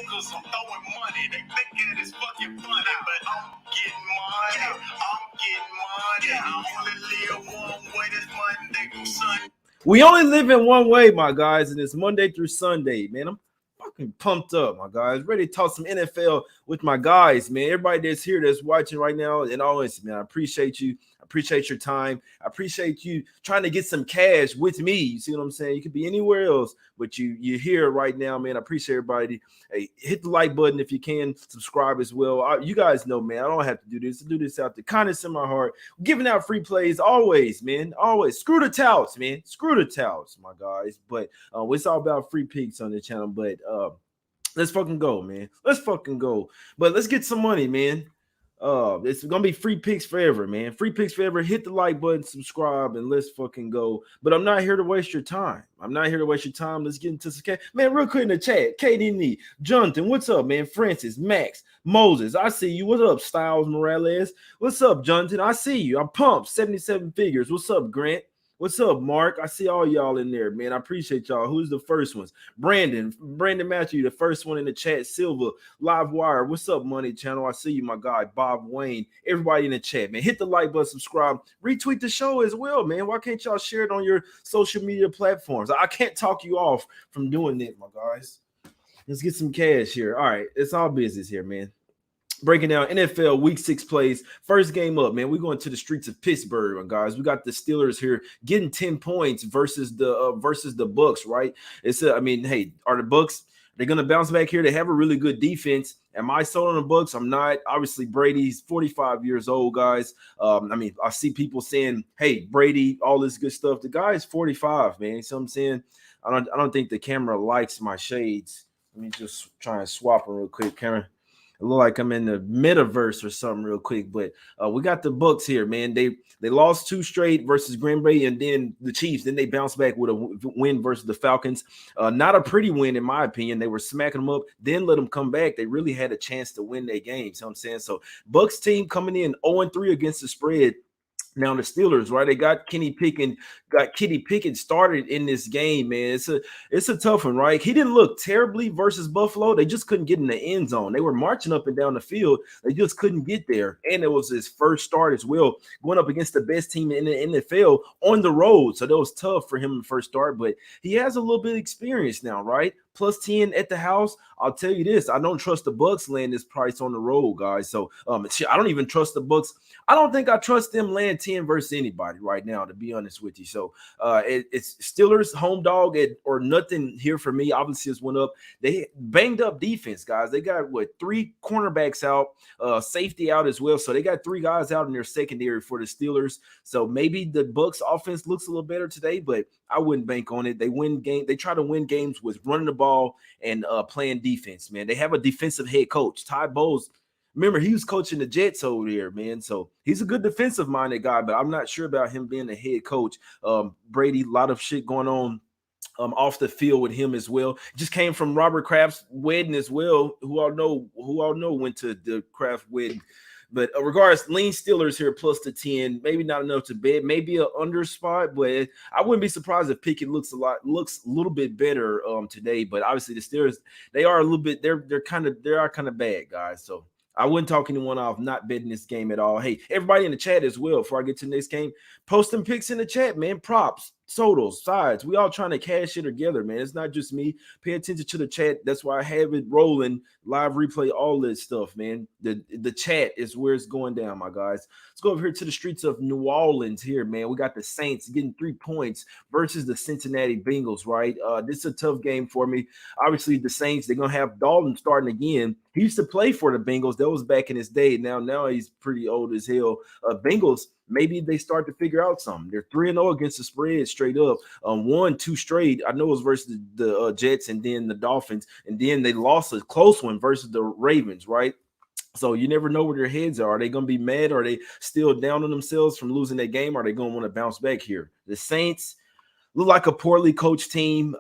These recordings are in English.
cause I'm throwing money. They think that it's fucking funny, but I'm getting money. I only live one way, this Monday through Sunday. We only live in one way, my guys, and it's Monday through Sunday, man. I'm fucking pumped up, my guys. Ready to talk some NFL with my guys, man. Everybody that's here, that's watching right now, and always, man, I appreciate you. I appreciate your time. I appreciate you trying to get some cash with me. You see what I'm saying? You could be anywhere else, but you're here right now, man. I appreciate everybody. Hey, hit the like button if you can. Subscribe as well. You guys know, man, I don't have to do this. I do this out the kindness in my heart. Giving out free plays always, man. Always. Screw the touts, man. Screw the touts, my guys. But it's all about free picks on the channel. But let's fucking go, man. Let's fucking go. But let's get some money, man. It's gonna be free picks forever, man. Free picks forever. Hit the like button, subscribe, and let's fucking go. But I'm not here to waste your time. Let's get into some man. Real quick in the chat, KD, Jonathan, what's up, man? Francis, Max, Moses, I see you. What's up, Styles Morales? What's up, Jonathan? I see you. I'm pumped. 77 figures. What's up, Grant? What's up, Mark? I see all y'all in there, man. I appreciate y'all. Who's the first ones? Brandon Matthew, the first one in the chat. Silva, Live Wire. What's up, Money Channel? I see you, my guy, Bob Wayne. Everybody in the chat, man. Hit the like button, subscribe, retweet the show as well, man. Why can't y'all share it on your social media platforms? I can't talk you off from doing it, my guys. Let's get some cash here. All right, it's all business here, man. Breaking down NFL Week 6 plays. First game up, man. We're going to the streets of Pittsburgh, guys. We got the Steelers here getting 10 points versus the Bucs, right? Hey, are the Bucs? They're going to bounce back here. They have a really good defense. Am I sold on the Bucs? I'm not. Obviously, Brady's 45 years old, guys. I see people saying, "Hey, Brady, all this good stuff." The guy is 45, man. So I'm saying, I don't think the camera likes my shades. Let me just try and swap them real quick, camera. It look like I'm in the metaverse or something real quick, but we got the Bucs here, man. They lost 2 straight versus Green Bay and then the Chiefs. Then they bounced back with a win versus the Falcons. Not a pretty win, in my opinion. They were smacking them up, then let them come back. They really had a chance to win their game. So I'm saying, so Bucs team coming in 0-3 against the spread. Now the Steelers, right? They got Kenny Pickett started in this game, man. It's a tough one, right? He didn't look terribly versus Buffalo. They just couldn't get in the end zone. They were marching up and down the field. They just couldn't get there. And it was his first start as well, going up against the best team in the NFL on the road. So that was tough for him in the first start, but he has a little bit of experience now, right? Plus 10 at the house. I'll tell you this, I don't trust the Bucs laying this price on the road, guys. So I don't even trust the Bucs. I don't think I trust them laying 10 versus anybody right now, to be honest with you. So it's Steelers home dog or nothing here for me. Obviously, it's went up. They banged up defense, guys. They got 3 cornerbacks out, safety out as well. So they got 3 guys out in their secondary for the Steelers. So maybe the Bucs offense looks a little better today, but I wouldn't bank on it. They try to win games with running the ball and playing defense, man. They have a defensive head coach, Ty Bowles. Remember, he was coaching the Jets over there, man. So he's a good defensive-minded guy, but I'm not sure about him being the head coach. Brady, a lot of shit going on off the field with him as well. Just came from Robert Kraft's wedding as well, who all know went to the Kraft wedding. But regardless, lean Steelers here plus the 10. Maybe not enough to bet. Maybe an under spot, but I wouldn't be surprised if Pickett looks a little bit better today. But obviously the Steelers, they are a little bit. They are kind of bad, guys. So I wouldn't talk anyone off not betting this game at all. Hey, everybody in the chat as well, before I get to the next game, post them picks in the chat, man. Props, totals, sides. We all trying to cash it together, man. It's not just me. Pay attention to the chat. That's why I have it rolling, live replay, all this stuff, man. The chat is where it's going down, my guys. Let's go over here to the streets of New Orleans here, man. We got the Saints getting 3 points versus the Cincinnati Bengals, right? This is a tough game for me. Obviously, the Saints, they're going to have Dalton starting again. He used to play for the Bengals. That was back in his day. Now he's pretty old as hell. Bengals, maybe they start to figure out something. They're 3-0 against the spread straight up. 1-2 straight. I know it was versus the Jets and then the Dolphins. And then they lost a close one versus the Ravens, right? So you never know where their heads are. Are they going to be mad? Are they still down on themselves from losing that game? Are they going to want to bounce back here? The Saints look like a poorly coached team.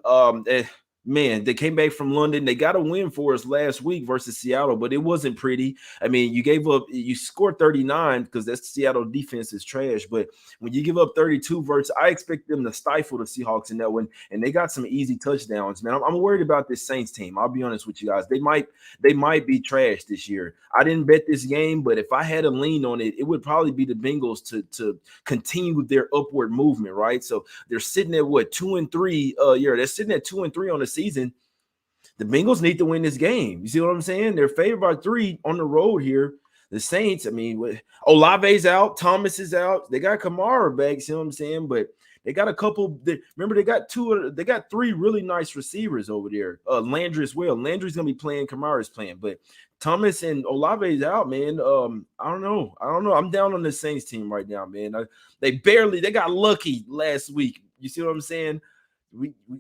man, they came back from London. They got a win for us last week versus Seattle, but it wasn't pretty. I mean, you scored 39 because that Seattle defense is trash. But when you give up 32 versus, I expect them to stifle the Seahawks in that one. And they got some easy touchdowns, man. I'm worried about this Saints team. I'll be honest with you guys. They might be trash this year. I didn't bet this game, but if I had a lean on it, it would probably be the Bengals to continue their upward movement, right? So they're sitting at what, 2-3? They're sitting at 2-3 on the season. The Bengals need to win this game. You see what I'm saying? They're favored by 3 on the road here. The Saints, I mean, Olave's out, Thomas is out. They got Kamara back, see what I'm saying? But they got a couple. Remember, they got 3 really nice receivers over there. Landry as well. Landry's gonna be playing. Kamara's playing, but Thomas and Olave's out, man. I don't know. I'm down on the Saints team right now, man. They got lucky last week. You see what I'm saying?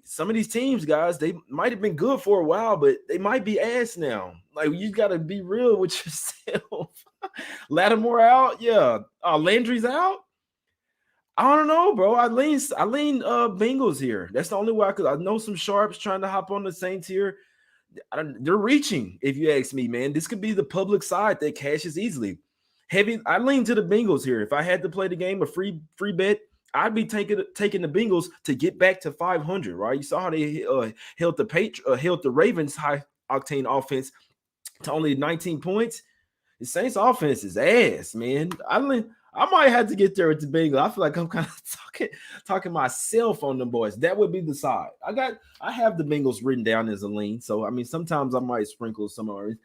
Some of these teams, guys, they might have been good for a while, but they might be ass now. Like, you got to be real with yourself. Lattimore out, yeah. Landry's out. I don't know, bro. I lean Bengals here. That's the only way I know some sharps trying to hop on the Saints here. They're reaching, if you ask me, man. This could be the public side that cashes easily. I lean to the Bengals here. If I had to play the game, a free bet, I'd be taking the Bengals to get back to 500, right? You saw how they held the Ravens high octane offense to only 19 points. The Saints offense is ass, man. I might have to get there with the Bengals. I feel like I'm kind of talking myself on them boys. That would be the side. I have the Bengals written down as a lean. So I mean, sometimes I might sprinkle some orange.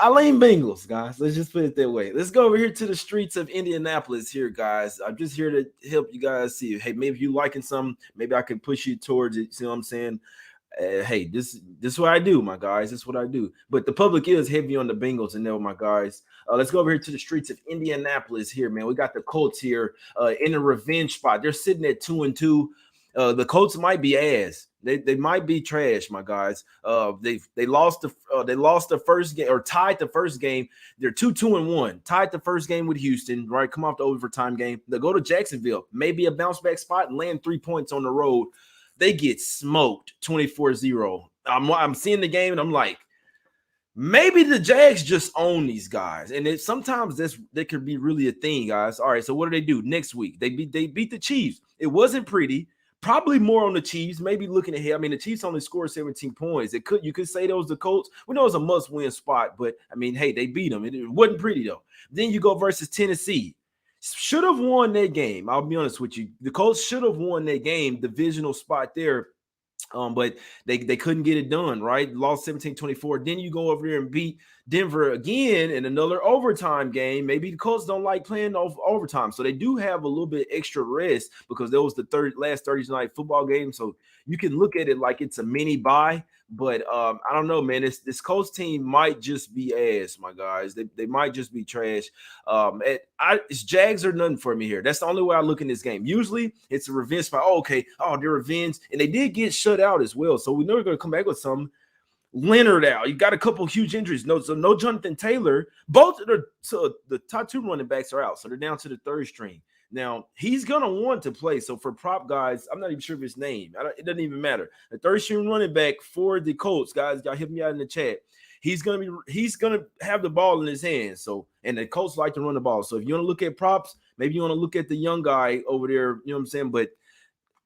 I lean Bengals, guys. Let's just put it that way. Let's go over here to the streets of Indianapolis here, guys. I'm just here to help you guys see. Hey, maybe you liking something. Maybe I can push you towards it. See what I'm saying? Hey, this is what I do, my guys. This is what I do. But the public is heavy on the Bengals, and my guys. Let's go over here to the streets of Indianapolis here, man. We got the Colts here in a revenge spot. They're sitting at 2-2. The Colts might be ass. They might be trash, my guys. They lost the first game, or tied the first game. They're 2-1. Tied the first game with Houston, right? Come off the overtime game. They'll go to Jacksonville, maybe a bounce back spot, and land 3 points on the road. They get smoked 24-0. I'm seeing the game and I'm like, maybe the Jags just own these guys. And sometimes that could be really a thing, guys. All right, so what do next week? They beat the Chiefs. It wasn't pretty. Probably more on the Chiefs. Maybe looking ahead. I mean, the Chiefs only scored 17 points. You could say that was the Colts. We know it was a must-win spot, but I mean, hey, they beat them. It wasn't pretty though. Then you go versus Tennessee. Should have won that game. I'll be honest with you. The Colts should have won that game, divisional spot there. But they couldn't get it done, right? Lost 17-24. Then you go over there and beat Denver again in another overtime game. Maybe the Colts don't like playing overtime, so they do have a little bit extra rest because that was the last Thursday night football game. So you can look at it like it's a mini bye. But I don't know, man. This Colts team might just be ass, my guys. They might just be trash. It's Jags or nothing for me here. That's the only way I look in this game. Usually it's a revenge spot. They're revenge. And they did get shut out as well. So we know they're going to come back with something. Leonard out. You got a couple huge injuries. No Jonathan Taylor. Both of the top 2 running backs are out. So they're down to the 3rd string. Now, he's going to want to play. So for prop guys, I'm not even sure of his name. It doesn't even matter. The 3rd string running back for the Colts, guys, y'all hit me out in the chat. He's going to have the ball in his hands. So, and the Colts like to run the ball. So if you want to look at props, maybe you want to look at the young guy over there, you know what I'm saying? But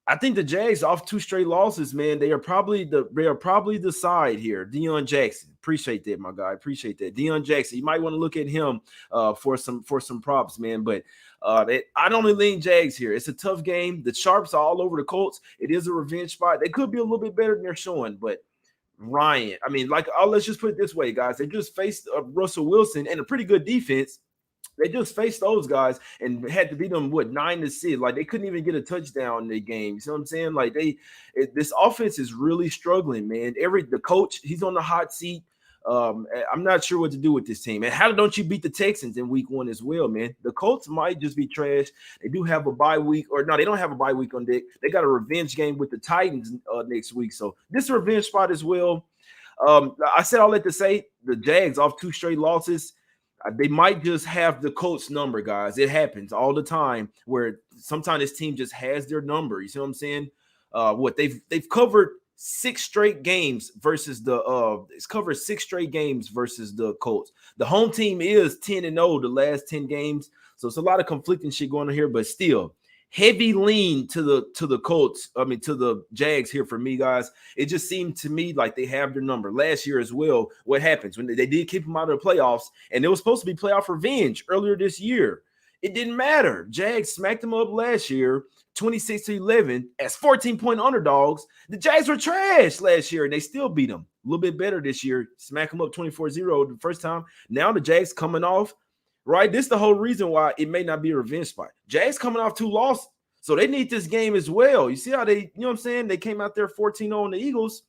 I think the Jags off 2 straight losses, man. They are probably the side here. Deion Jackson. Appreciate that, my guy. Appreciate that. Deion Jackson. You might want to look at him for some props, man. But I'd only lean Jags here. It's a tough game. The sharps are all over the Colts. It is a revenge spot. They could be a little bit better than they're showing, but Ryan, I mean, let's just put it this way, guys. They just faced Russell Wilson and a pretty good defense. They just faced those guys and had to beat them 9-6. Like, they couldn't even get a touchdown in the game. You see what I'm saying? Like, this offense is really struggling, man. The coach, he's on the hot seat. I'm not sure what to do with this team. And how don't you beat the Texans in week 1 as well, man? The Colts might just be trash. They do have a bye week, or no, they don't have a bye week on deck. They got a revenge game with the Titans next week. So this revenge spot as well. I said all that to say the Jags off 2 straight losses. They might just have the Colts number, guys. It happens all the time where sometimes this team just has their number. You see what I'm saying? They've covered 6 straight games versus it's covered 6 straight games versus the Colts. The home team is 10-0 the last 10 games. So it's a lot of conflicting shit going on here, but still heavy lean to the Colts. I mean, to the Jags here for me, guys. It just seemed to me like they have their number. Last year as well, what happens when they did keep them out of the playoffs, and it was supposed to be playoff revenge earlier this year. It didn't matter. Jags smacked them up last year, 26-11 as 14-point underdogs. The Jags were trash last year, and they still beat them. A little bit better this year. Smack them up 24-0 the first time. Now the Jags coming off, right? This is the whole reason why it may not be a revenge spot. Jags coming off 2 losses, so they need this game as well. You see how they, you know what I'm saying? They came out there 14-0 on the Eagles.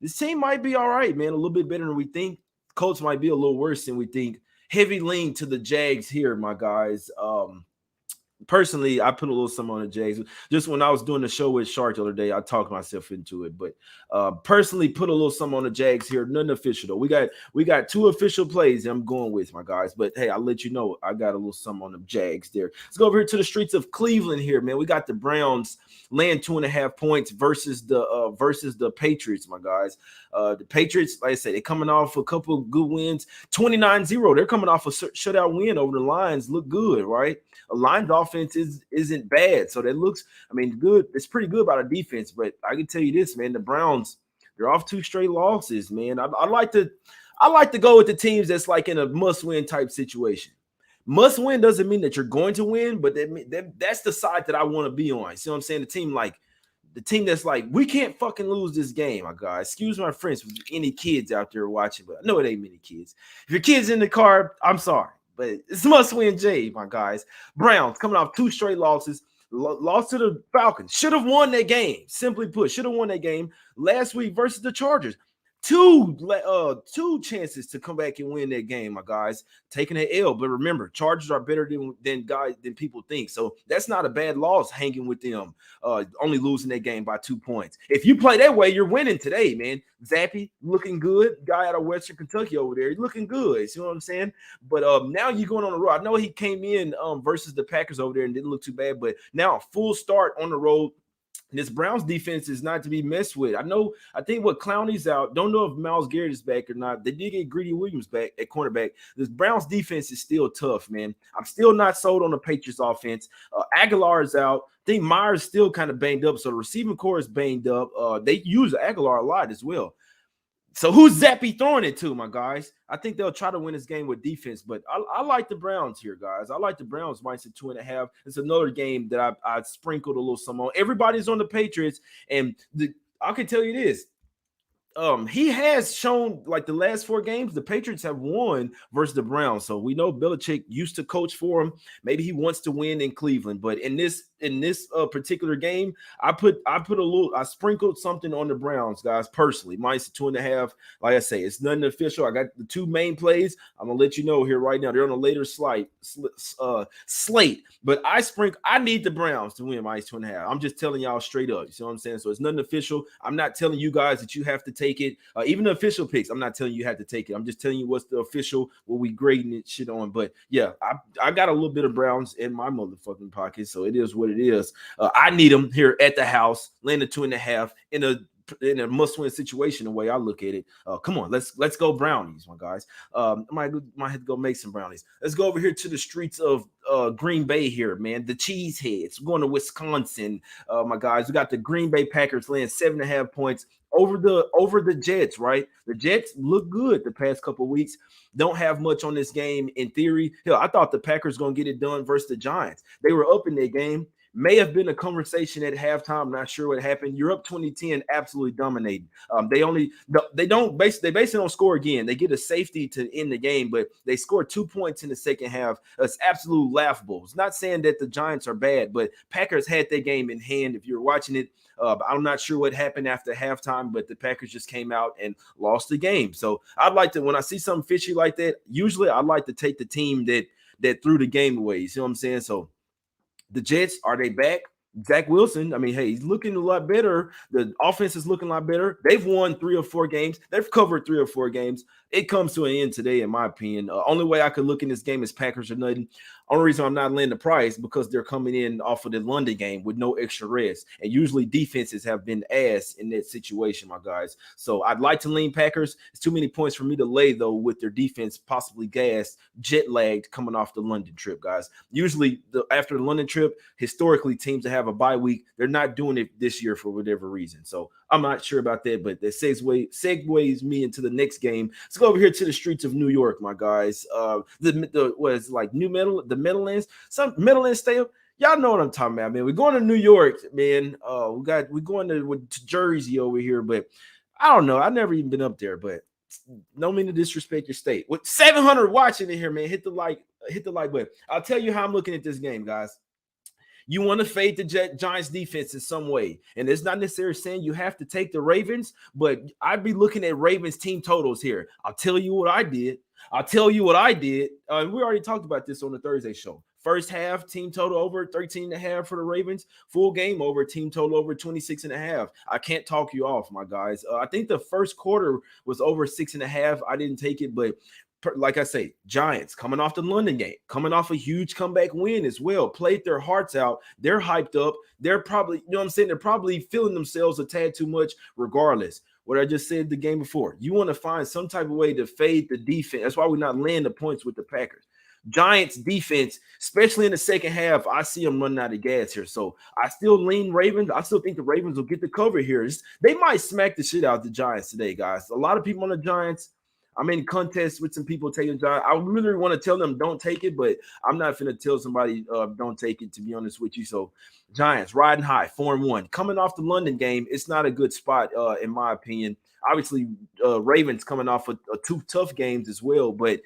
This team might be all right, man. A little bit better than we think. Colts might be a little worse than we think. Heavy lean to the Jags here, my guys. Personally, I put a little something on the Jags. Just when I was doing the show with Shark the other day, I talked myself into it. But personally, put a little something on the Jags here. Nothing official though. We got 2 official plays that I'm going with, my guys. But hey, I'll let you know I got a little something on the Jags there. Let's go over here to the streets of Cleveland here, man. We got the Browns laying 2.5 points versus the Patriots, my guys. The Patriots, like I said, they're coming off a couple of good wins. 29-0. They're coming off a shutout win over the Lions. Look good, right? A Lions offense isn't bad, so that looks, I mean, good. It's pretty good about a defense, but I can tell you this, man, the Browns, they're off 2 straight losses, man. I like to go with the teams that's like in a must-win type situation. Must win doesn't mean that you're going to win, but that's the side that I want to be on. See what I'm saying? The team that's like, we can't fucking lose this game, my guys. Excuse my French, any kids out there watching, but I know it ain't many kids. If your kid's in the car, I'm sorry. But it's must-win Jay, my guys. Browns coming off 2 straight losses. Lost to the Falcons. Should have won that game. Simply put, should have won that game last week versus the Chargers. Two chances to come back and win that game, my guys. Taking an L, but remember, Chargers are better than people think. So that's not a bad loss hanging with them. Only losing that game by 2 points. If you play that way, you're winning today, man. Zappy looking good. Guy out of Western Kentucky over there, he's looking good. See what I'm saying? But now you're going on the road. I know he came in versus the Packers over there and didn't look too bad, but now full start on the road. This Browns defense is not to be messed with. I think what Clowney's out. Don't know if Myles Garrett is back or not. They did get Greedy Williams back at cornerback. This Browns defense is still tough, man. I'm still not sold on the Patriots offense. Aguilar is out. I think Myers still kind of banged up. So the receiving core is banged up. They use Aguilar a lot as well. So who's Zappy throwing it to, my guys? I think they'll try to win this game with defense, but I like the Browns here, guys. I like the Browns minus 2.5. It's another game that I sprinkled a little something on. Everybody's on the Patriots, and I can tell you this. He has shown, like, the last 4 games, the Patriots have won versus the Browns. So we know Belichick used to coach for him. Maybe he wants to win in Cleveland, but in this particular game, I sprinkled something on the Browns, guys, personally. Minus 2.5. Like I say, it's nothing official. I got the 2 main plays. I'm gonna let you know here right now. They're on a later slate, but I need the Browns to win minus 2.5. I'm just telling y'all straight up. You see what I'm saying? So it's nothing official. I'm not telling you guys that you have to take it. Even the official picks, I'm not telling you have to take it. I'm just telling you what's the official, what we grading it shit on. But yeah, I got a little bit of Browns in my motherfucking pocket, so it is what it is. I need them here at the house, landing 2.5 in a must-win situation. The way I look at it. Come on, let's go Brownies, my guys. I might have to go make some Brownies. Let's go over here to the streets of Green Bay here, man. The Cheeseheads. We're going to Wisconsin, my guys. We got the Green Bay Packers laying 7.5 points over the Jets, right? The Jets look good the past couple of weeks. Don't have much on this game in theory. Hell, I thought the Packers going to get it done versus the Giants. They were up in their game. May have been a conversation at halftime. Not sure what happened. You're up 20-10, absolutely dominating. They don't score again. They get a safety to end the game, but they scored 2 points in the second half. It's absolute laughable. It's not saying that the Giants are bad, but Packers had their game in hand. If you're watching it, I'm not sure what happened after halftime, but the Packers just came out and lost the game. So I'd like to, when I see something fishy like that, usually I like to take the team that threw the game away. You see what I'm saying? So the Jets, are they back? Zach Wilson, I mean, hey, he's looking a lot better. The offense is looking a lot better. They've won 3 or 4 games. They've covered 3 or 4 games. It comes to an end today, in my opinion. Only way I could look in this game is Packers or nothing. Only reason I'm not laying the price because they're coming in off of the London game with no extra rest. And usually defenses have been ass in that situation, my guys. So I'd like to lean Packers. It's too many points for me to lay, though, with their defense possibly gassed, jet lagged coming off the London trip, guys. Usually after the London trip, historically, teams that have a bye week, they're not doing it this year for whatever reason. So I'm not sure about that, but that segues me into the next game. Let's go over here to the streets of New York, my guys. The Meadowlands, some Meadowlands Stadium. Y'all know what I'm talking about, man. We're going to New York, man. We're going to Jersey over here, but I don't know. I've never even been up there, but no mean to disrespect your state. With 700 watching in here, man, hit the like button. I'll tell you how I'm looking at this game, guys. You want to fade the Giants defense in some way. And it's not necessarily saying you have to take the Ravens, but I'd be looking at Ravens team totals here. I'll tell you what I did. We already talked about this on the Thursday show. First half, team total over 13.5 for the Ravens. Full game over, team total over 26.5. I can't talk you off, my guys. I think the first quarter was over 6.5. I didn't take it, but like I say, Giants coming off the London game, coming off a huge comeback win as well, played their hearts out. They're hyped up. They're probably, you know what I'm saying? They're probably feeling themselves a tad too much regardless. What I just said the game before, you want to find some type of way to fade the defense. That's why we're not laying the points with the Packers. Giants defense, especially in the second half, I see them running out of gas here. So I still lean Ravens. I still think the Ravens will get the cover here. They might smack the shit out of the Giants today, guys. A lot of people on the Giants, I'm in contest with some people taking Giants. I really want to tell them don't take it, but I'm not going to tell somebody don't take it, to be honest with you. So Giants riding high, 4-1. Coming off the London game, it's not a good spot in my opinion. Obviously, Ravens coming off of two tough games as well, but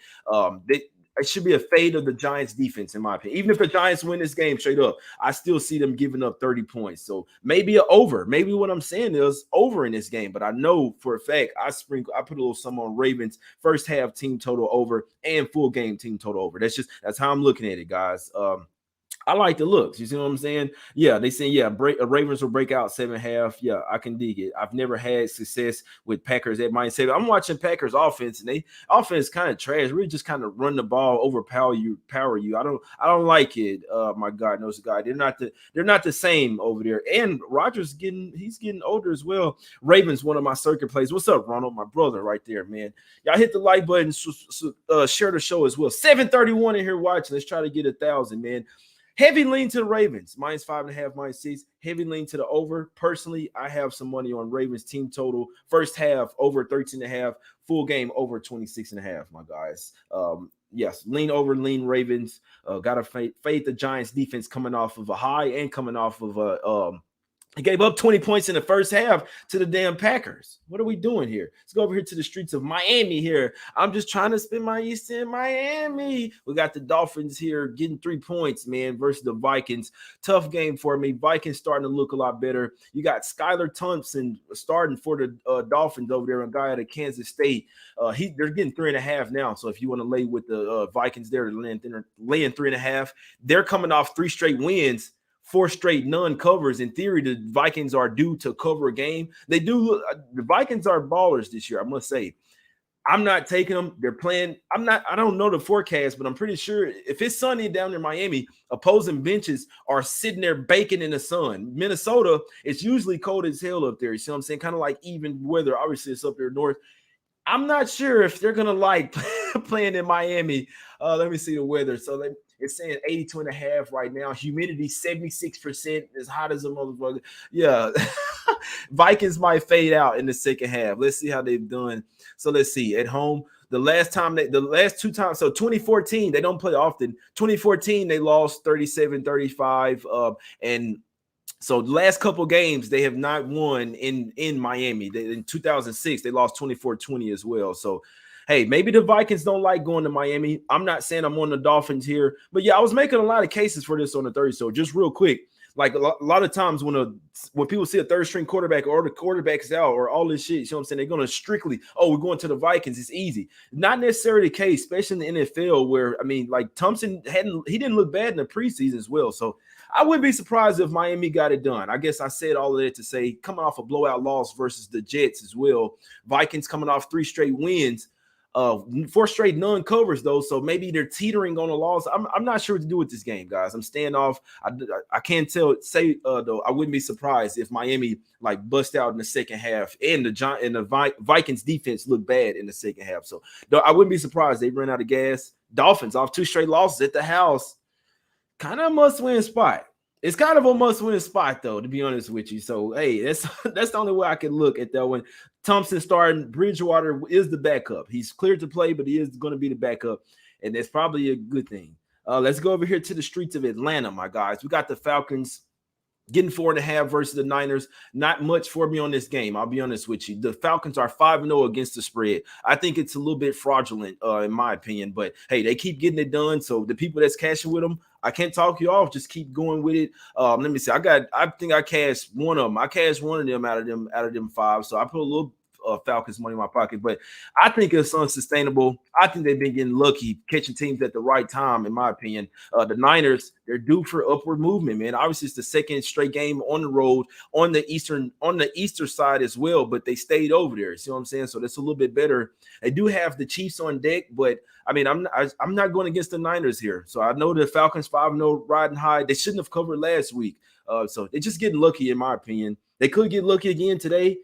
it should be a fade of the Giants defense, in my opinion. Even if the Giants win this game straight up, I still see them giving up 30 points. So maybe an over. Maybe what I'm saying is over in this game. But I know for a fact I put a little sum on Ravens first half team total over and full game team total over. That's how I'm looking at it, guys. I like the looks. You see what I'm saying? Yeah, they saying, Ravens will break out 7.5. Yeah, I can dig it. I've never had success with Packers at -7. I'm watching Packers offense, and they offense kind of trash. Really just kind of run the ball, overpower you. I don't like it. My God knows the guy. They're not the same over there. And Rodgers he's getting older as well. Ravens, one of my circuit plays. What's up, Ronald? My brother right there, man. Y'all hit the like button, share the show as well. 731 in here watching. Let's try to get 1,000, man. Heavy lean to the Ravens, -5.5, -6. Heavy lean to the over. Personally, I have some money on Ravens team total. First half over 13.5. Full game over 26.5, my guys. Yes, lean over, lean Ravens. Got to fade the Giants defense coming off of a high and coming off of a he gave up 20 points in the first half to the damn Packers. What are we doing here? Let's go over here to the streets of Miami here. I'm just trying to spend my Easter in Miami. We got the Dolphins here getting 3 points, man, versus the Vikings. Tough game for me. Vikings starting to look a lot better. You got Skylar Thompson starting for the Dolphins over there, a guy out of Kansas State. They're getting 3.5 now. So if you want to lay with the Vikings there, laying 3.5, they're coming off 3 straight wins. 4 straight non-covers. In theory, the Vikings are due to cover a game. They do. The Vikings are ballers this year, I must say. I'm not taking them. They're playing. I don't know the forecast, but I'm pretty sure if it's sunny down in Miami, opposing benches are sitting there baking in the sun. Minnesota, it's usually cold as hell up there. You see what I'm saying? Kind of like even weather. Obviously, it's up there north. I'm not sure if they're going to like playing in Miami. Let me see the weather. So it's saying 82.5 right now. Humidity 76%. As hot as a motherfucker. Yeah. Vikings might fade out in the second half. Let's see how they've done. So let's see. At home, the last 2 times, so 2014, they don't play often. 2014, they lost 37-35. And so the last couple games, they have not won in Miami. In 2006, they lost 24-20 as well. So, hey, maybe the Vikings don't like going to Miami. I'm not saying I'm on the Dolphins here. But, yeah, I was making a lot of cases for this on the Thursday. So just real quick, like a lot of times when people see a third-string quarterback or the quarterback's out or all this shit, you know what I'm saying, they're going to strictly, we're going to the Vikings. It's easy. Not necessarily the case, especially in the NFL where, I mean, like Thompson didn't look bad in the preseason as well. So I wouldn't be surprised if Miami got it done. I guess I said all of that to say coming off a blowout loss versus the Jets as well. Vikings coming off 3 straight wins. 4 straight non-covers though, so maybe they're teetering on a loss. I'm not sure what to do with this game, guys. I'm staying off. I can't say though. I wouldn't be surprised if Miami like bust out in the second half, and the Vikings defense looked bad in the second half. So though I wouldn't be surprised they run out of gas. Dolphins off 2 straight losses at the house, kind of a must-win spot. It's kind of a must-win spot, though, to be honest with you. So, hey, that's the only way I can look at that one. Thompson starting. Bridgewater is the backup. He's cleared to play, but he is going to be the backup, and that's probably a good thing. Let's go over here to the streets of Atlanta, my guys. We got the Falcons getting 4.5 versus the Niners. Not much for me on this game. I'll be honest with you. The Falcons are 5-0 against the spread. I think it's a little bit fraudulent, in my opinion. But, hey, they keep getting it done. So the people that's cashing with them, I can't talk you off. Just keep going with it. Let me see. I think I cashed one of them. I cashed one of them out of them 5. So I put a little Falcons money in my pocket, but I think it's unsustainable. I think they've been getting lucky catching teams at the right time, in my opinion. The Niners, they're due for upward movement, man. Obviously, it's the second straight game on the road on the eastern side as well, but they stayed over there. See what I'm saying? So that's a little bit better. They do have the Chiefs on deck, but I mean, I'm not going against the Niners here. So I know the Falcons 5-0 riding high. They shouldn't have covered last week. So they're just getting lucky, in my opinion. They could get lucky again today.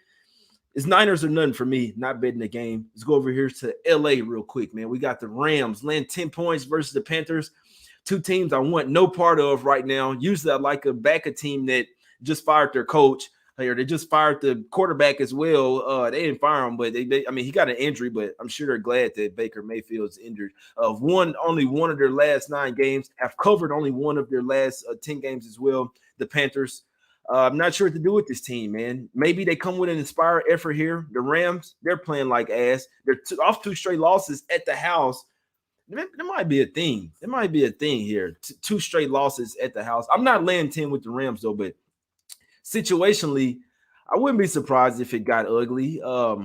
It's Niners or nothing for me, not betting the game. Let's go over here to LA real quick, man. We got the Rams laying 10 points versus the Panthers. 2 teams I want no part of right now. Usually I like a backup team that just fired their coach. Or they just fired the quarterback as well. They didn't fire him, but I mean, he got an injury, but I'm sure they're glad that Baker Mayfield's injured. Only one of their last 9 games, have covered only one of their last 10 games as well. The Panthers. I'm not sure what to do with this team, man. Maybe they come with an inspired effort here. The Rams, they're playing like ass. They're off 2 straight losses at the house. There might be a thing. There might be a thing here. 2 straight losses at the house. I'm not laying 10 with the Rams, though, but situationally, I wouldn't be surprised if it got ugly. I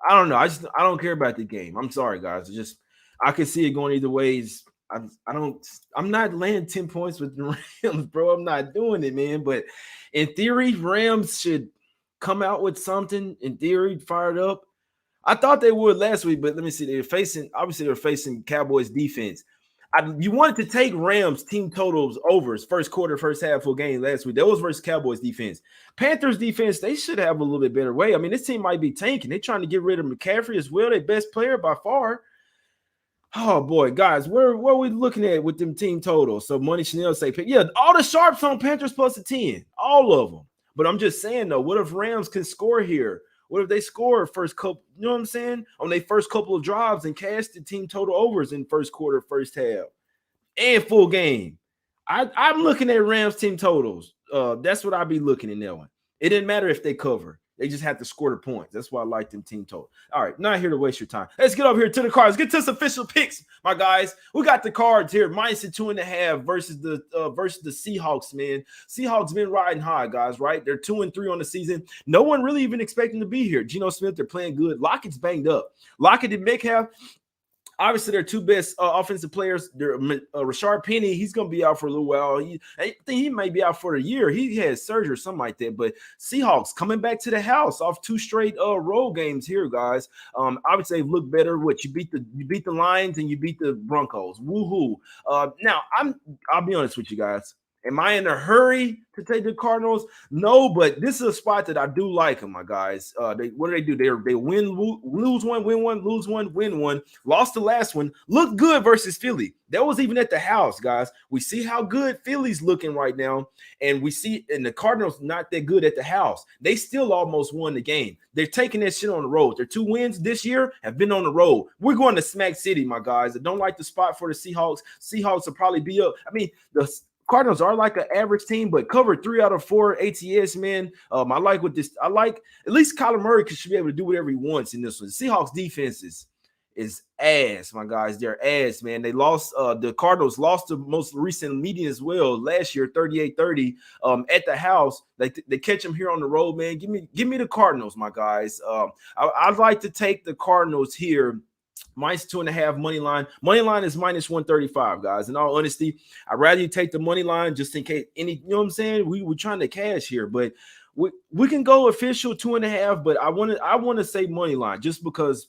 don't know. I don't care about the game. I'm sorry, guys. I can see it going either ways. I'm not laying 10 points with the Rams, bro. I'm not doing it, man. But in theory, Rams should come out with something. In theory, fired up. I thought they would last week, but let me see. They're facing Cowboys defense. You wanted to take Rams team totals overs first quarter, first half full game last week. That was versus Cowboys defense. Panthers defense, they should have a little bit better way. I mean, this team might be tanking. They're trying to get rid of McCaffrey as well, their best player by far. Oh boy, guys, where are we looking at with them team totals? So Money Chanel say, yeah, all the sharps on Panthers plus a 10, all of them. But I'm just saying though, what if Rams can score here? What if they score first couple? You know what I'm saying? On their first couple of drives and cash the team total overs in first quarter, first half, and full game. I'm looking at Rams team totals. That's what I'd be looking in that one. It didn't matter if they cover. They just have to score the points. That's why I like them team total. All right, not here to waste your time. Let's get over here to the cards. Get to some official picks, my guys. We got the cards here. Minus the 2.5 versus the Seahawks, man. Seahawks been riding high, guys, right? They're 2-3 on the season. No one really even expecting to be here. Geno Smith, they're playing good. Lockett's banged up. Lockett and Metcalf, obviously, their 2 best offensive players. Rashard Penny, he's going to be out for a little while. I think he may be out for a year. He had surgery or something like that. But Seahawks coming back to the house off 2 straight road games here, guys. Obviously, they've looked better. You beat the Lions and you beat the Broncos. Woohoo! Now, I'll be honest with you guys. Am I in a hurry to take the Cardinals? No, but this is a spot that I do like them, my guys. What do? They win, lose one, win one, lose one, win one. Lost the last one. Looked good versus Philly. That was even at the house, guys. We see how good Philly's looking right now, and the Cardinals not that good at the house. They still almost won the game. They're taking that shit on the road. Their 2 wins this year have been on the road. We're going to Smack City, my guys. I don't like the spot for the Seahawks. Seahawks will probably be up. I mean, the Cardinals are like an average team, but covered 3 out of 4 ATS, man. I like what this. I like at least Kyler Murray should be able to do whatever he wants in this one. Seahawks defense is ass, my guys. They're ass, man. They lost. The Cardinals lost the most recent meeting as well last year, 38-30 at the house. They catch them here on the road, man. Give me the Cardinals, my guys. I'd like to take the Cardinals here. Minus 2.5 money line. Money line is minus 135, guys. In all honesty, I'd rather you take the money line just in case you know what I'm saying? We're trying to cash here, but we can go official 2.5, but I want to say money line just because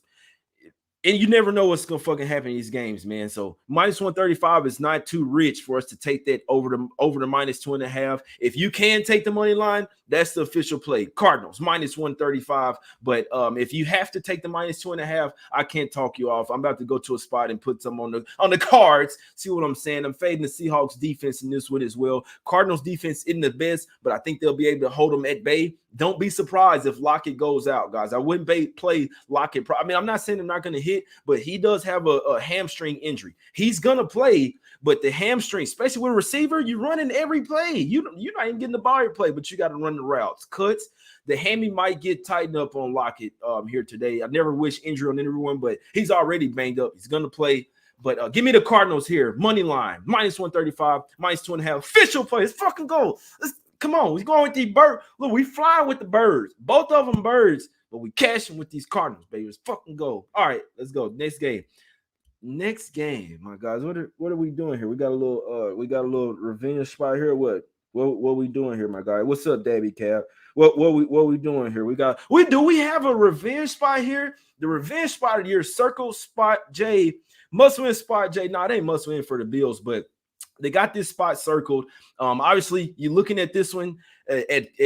And you never know what's gonna fucking happen in these games, man. So minus 135 is not too rich for us to take that over the minus 2.5. If you can take the money line, that's the official play. Cardinals minus 135. But if you have to take the minus 2.5, I can't talk you off. I'm about to go to a spot and put some on the cards. See what I'm saying? I'm fading the Seahawks defense in this one as well. Cardinals defense isn't the best, but I think they'll be able to hold them at bay. Don't be surprised if Lockett goes out, guys. I wouldn't play Lockett. I mean, I'm not saying I'm not going to hit, but he does have a hamstring injury. He's going to play, but the hamstring, especially with a receiver, you're running every play. You're not even getting the ball every play, but you got to run the routes. Cuts. The hammy might get tightened up on Lockett here today. I never wish injury on anyone, but he's already banged up. He's going to play. But give me the Cardinals here. Money line, minus 135, minus 2.5. Official play. Let's fucking go. Come on, we're going with these birds. Look, we flying with the birds. Both of them birds, but we cashing with these Cardinals, baby. Let's fucking go. All right, let's go. Next game. My guys. What are we doing here? We got a little revenge spot here. What we doing here, my guy? What's up, Dabby Cap? What we doing here? We have a revenge spot here. The revenge spot of the year, circle spot J, must win spot J. Nah, they ain't must win for the Bills, but they got this spot circled. Obviously, you're looking at this one at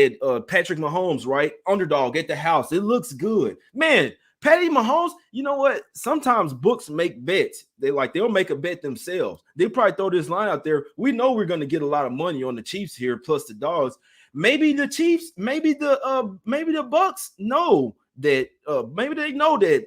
Patrick Mahomes, right? Underdog at the house. It looks good. Man, Patty Mahomes, you know what? Sometimes books make bets. They'll make a bet themselves. They probably throw this line out there. We know we're going to get a lot of money on the Chiefs here, plus the dogs. Maybe the Chiefs, maybe the Bucs know that maybe they know that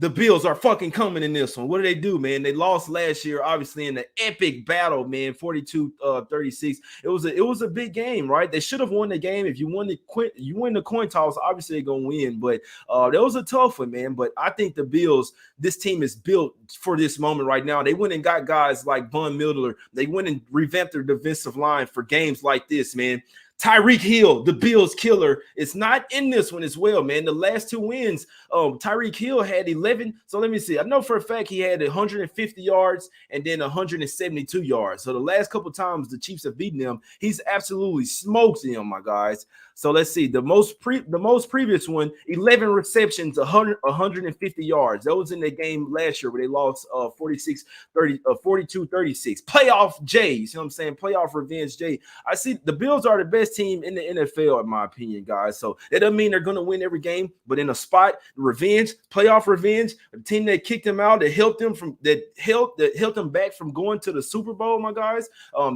the Bills are fucking coming in this one. What do, man? They lost last year, obviously, in the epic battle, man, 42-36. It was a big game, right? They should have won the game. If you win the coin toss, obviously they're going to win. But that was a tough one, man. But I think the Bills, this team is built for this moment right now. They went and got guys like Von Miller. They went and revamped their defensive line for games like this, man. Tyreek Hill, the Bills killer, is not in this one as well, man. The last two wins, Tyreek Hill had 11. So let me see. I know for a fact he had 150 yards and then 172 yards. So the last couple times the Chiefs have beaten them, he's absolutely smoked them, my guys. So let's see. The most previous one, 11 receptions, 150 yards. That was in the game last year where they lost 42-36. Playoff J. You see what I'm saying? Playoff revenge J. I see the Bills are the best team in the NFL, in my opinion, guys. So that doesn't mean they're going to win every game, but in a spot, revenge, playoff revenge, a team that kicked them out, that helped them back from going to the Super Bowl, my guys.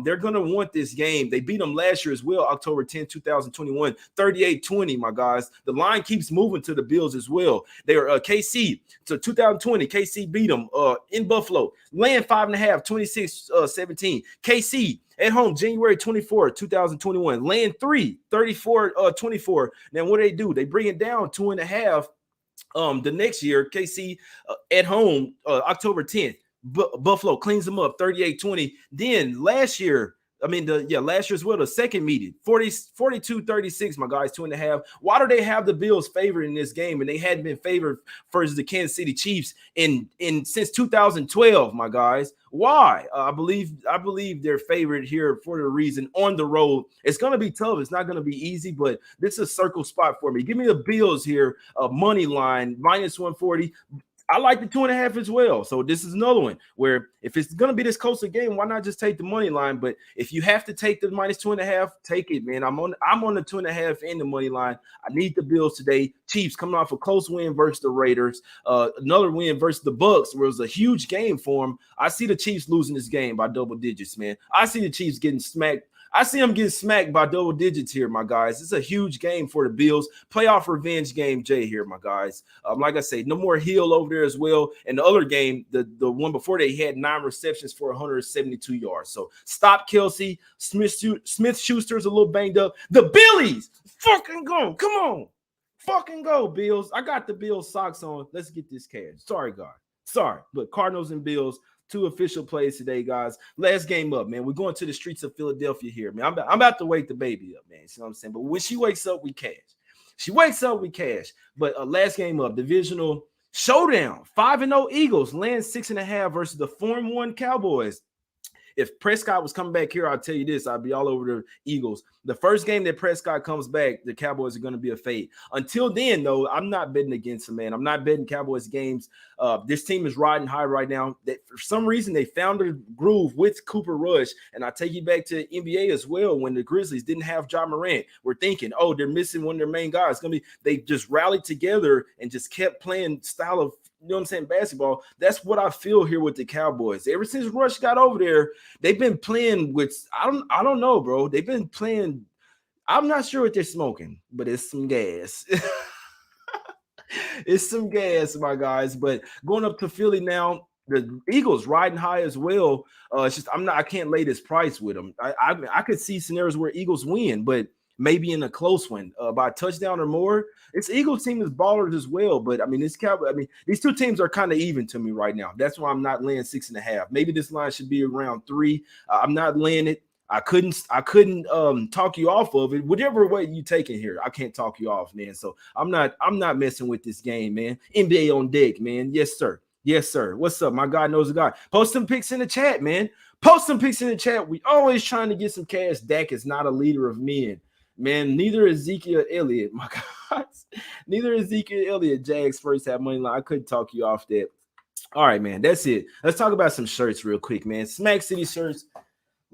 They're going to want this game. They beat them last year as well, October 10, 2021, 38-20, my guys. The line keeps moving to the Bills as well. They are KC to 2020. KC beat them in Buffalo, laying 5.5, 26-17. KC at home, January 24, 2021, laying 3, 34-24. Now, what do? They bring it down 2.5 the next year. KC at home, October 10th. Buffalo cleans them up 38-20. Then last year, last year as well, the second meeting, 42-36, my guys, 2.5. Why do they have the Bills favored in this game? And they hadn't been favored versus the Kansas City Chiefs in since 2012, my guys. Why? I believe they're favored here for the reason on the road. It's going to be tough. It's not going to be easy, but this is a circle spot for me. Give me the Bills here, money line, minus 140. I like the 2.5 as well. So this is another one where if it's going to be this close a game, why not just take the money line? But if you have to take the minus 2.5, take it, man. I'm on the 2.5 and the money line. I need the Bills today. Chiefs coming off a close win versus the Raiders. Another win versus the Bucs, where it was a huge game for them. I see the Chiefs losing this game by double digits, man. I see the Chiefs getting smacked. I see them getting smacked by double digits here, my guys. It's a huge game for the Bills. Playoff revenge game, Jay here, my guys. Like I say, no more Hill over there as well. And the other game, the one before, they had 9 receptions for 172 yards. So stop Kelsey. Smith-Schuster's a little banged up. The Billies, fucking go. Come on. Fucking go, Bills. I got the Bills socks on. Let's get this cash. Sorry, God. Sorry. But Cardinals and Bills, 2 official plays today, guys. Last game up, man. We're going to the streets of Philadelphia here, man. I'm about to wake the baby up, man. You know what I'm saying? But when she wakes up, we cash. She wakes up, we cash. But last game up, divisional showdown. 5-0 Eagles land 6.5 versus the 4-1 Cowboys. If Prescott was coming back here, I'll tell you this, I'd be all over the Eagles. The first game that Prescott comes back, the Cowboys are going to be a fade. Until then, though, I'm not betting against him, man. I'm not betting Cowboys games. This team is riding high right now. For some reason, they found a groove with Cooper Rush. And I take you back to NBA as well. When the Grizzlies didn't have Ja Morant, we're thinking, oh, they're missing one of their main guys. It's gonna be, they just rallied together and just kept playing style of, you know what I'm saying, basketball. That's what I feel here with the Cowboys. Ever since Rush got over there, they've been playing with, I don't know, bro. They've been playing, I'm not sure what they're smoking, but it's some gas. It's some gas, my guys. But going up to Philly now, the Eagles riding high as well. It's just I can't lay this price with them. I could see scenarios where Eagles win, but maybe in a close one by a touchdown or more. It's Eagles team is ballers as well, but I mean these two teams are kind of even to me right now. That's why I'm not laying 6.5. Maybe this line should be around 3. I'm not laying it. I couldn't talk you off of it. Whatever way you take it here, I can't talk you off, man. So I'm not messing with this game, man. NBA on deck, man. Yes, sir. Yes, sir. What's up? My God knows a guy. Post some pics in the chat, man. Post some pics in the chat. We always trying to get some cash. Dak is not a leader of men. Man, neither is Ezekiel Elliott. My God. Neither is Ezekiel Elliott. Jags first half money line. I couldn't talk you off that. All right, man. That's it. Let's talk about some shirts real quick, man. Smack City shirts.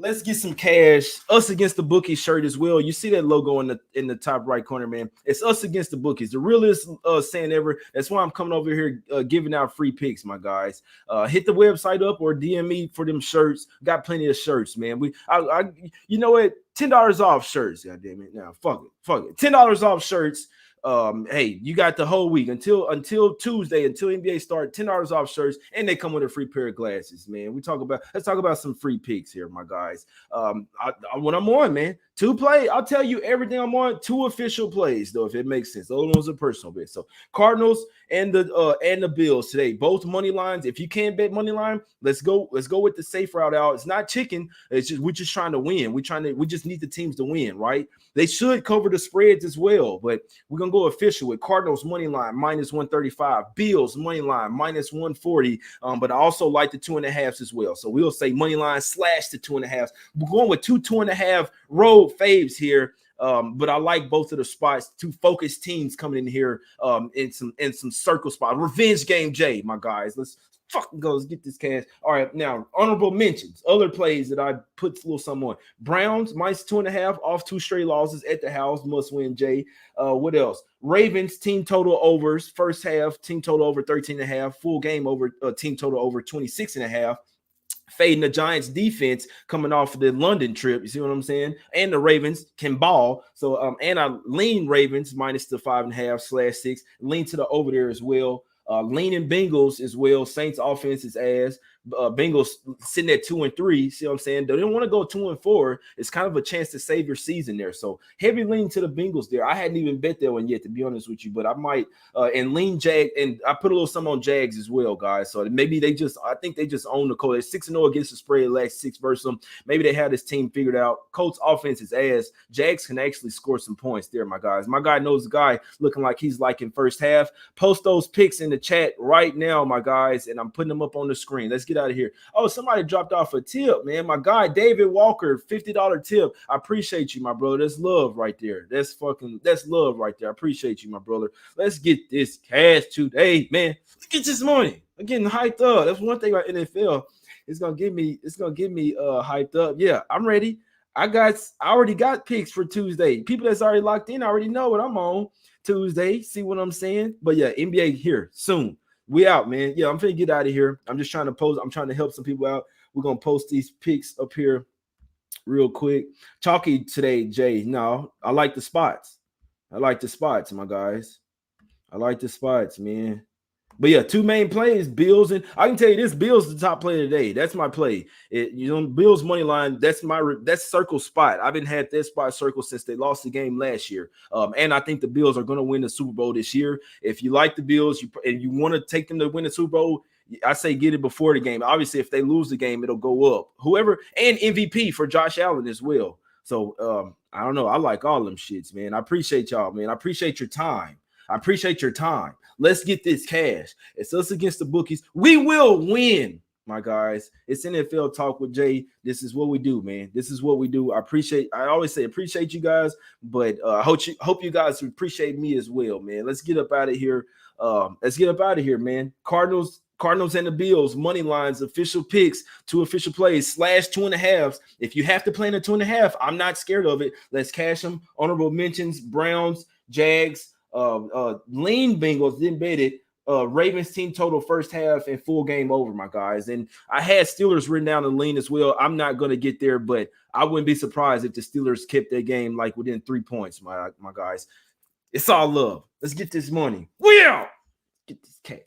Let's get some cash. Us against the bookies shirt as well. You see that logo in the top right corner, man. It's us against the bookies. The realest saying ever. That's why I'm coming over here giving out free picks, my guys. Hit the website up or DM me for them shirts. Got plenty of shirts, man. You know what? $10 off shirts. God damn it. Now, fuck it. $10 off shirts. Hey, you got the whole week until Tuesday, until NBA start, $10 off shirts, and they come with a free pair of glasses, man. Let's talk about some free picks here, my guys. When I'm on, man, 2 play, I'll tell you everything I'm on. 2 official plays, though, if it makes sense. Those ones are personal bets. So Cardinals and the Bills today, both money lines. If you can't bet money line, let's go with the safe route out. It's not chicken. It's just we're just trying to win. We just need the teams to win, right? They should cover the spreads as well, but we're gonna go official with Cardinals money line -135, Bills money line -140. But I also like the 2.5s as well. So we'll say money line / the 2.5s. We're going with 2.5 road faves here. But I like both of the spots. 2 focused teams coming in here in some circle spots. Revenge game, Jay, my guys. Let's fucking go. Let's get this cash. All right, now honorable mentions. Other plays that I put a little something on. Browns -2.5 off 2 straight losses at the house. Must win, Jay. What else? Ravens team total overs. First half team total over 13.5. Full game over team total over 26.5. Fading the Giants defense coming off the London trip. You see what I'm saying? And the Ravens can ball. So, and I lean Ravens minus the 5.5/6. Lean to the over there as well. Leaning Bengals as well. Saints offense is ass. Bengals sitting at 2-3. See what I'm saying? They don't want to go 2-4. It's kind of a chance to save your season there. So heavy lean to the Bengals there. I hadn't even bet that one yet, to be honest with you, but I might and lean Jag, and I put a little something on Jags as well, guys. So maybe I think they just own the Colts. They're 6-0 against the spread last 6 versus them. Maybe they have this team figured out. Colts offense is ass. Jags can actually score some points there, my guys. My guy knows the guy looking like he's liking first half. Post those picks in the chat right now, my guys, and I'm putting them up on the screen. Let's get out of here. Oh, somebody dropped off a tip, man. My guy David Walker, $50 tip. I appreciate you, my brother. That's love right there. That's love right there. I appreciate you, my brother. Let's get this cash today, man. Let's get this money. I'm getting hyped up. That's one thing about NFL. It's gonna get me hyped up. Yeah, I'm ready. I already got picks for Tuesday. People that's already locked in already know what I'm on Tuesday. See what I'm saying? But yeah, NBA here soon. We out, man. Yeah, I'm finna get out of here. I'm just trying to post. I'm trying to help some people out. We're gonna post these pics up here real quick. Chalky today, Jay. No, I like the spots. My guys. I like the spots, man. But yeah, 2 main plays, Bills, and I can tell you this: Bills the top play today. That's my play. Bills money line. That's circle spot. I've been had that spot circle since they lost the game last year. And I think the Bills are going to win the Super Bowl this year. If you like the Bills, and you want to take them to win the Super Bowl, I say get it before the game. Obviously, if they lose the game, it'll go up. Whoever, and MVP for Josh Allen as well. So I don't know. I like all them shits, man. I appreciate y'all, man. I appreciate your time. Let's get this cash. It's us against the bookies. We will win. my guys. It's NFL Talk with Jay. This is what we do, man. This is what we do. I always say appreciate you guys, but I hope you guys appreciate me as well, man. Let's get up out of here. Man. Cardinals and the Bills, money lines, official picks, 2 official plays, /2.5. If you have to play in a 2.5, I'm not scared of it. Let's cash them. Honorable mentions: Browns, Jags, lean Bengals, then bet it. Ravens team total first half and full game over, my guys. And I had Steelers written down in lean as well. I'm not going to get there, but I wouldn't be surprised if the Steelers kept their game like within 3 points, my guys. It's all love. Let's get this money. We out. Get this cash.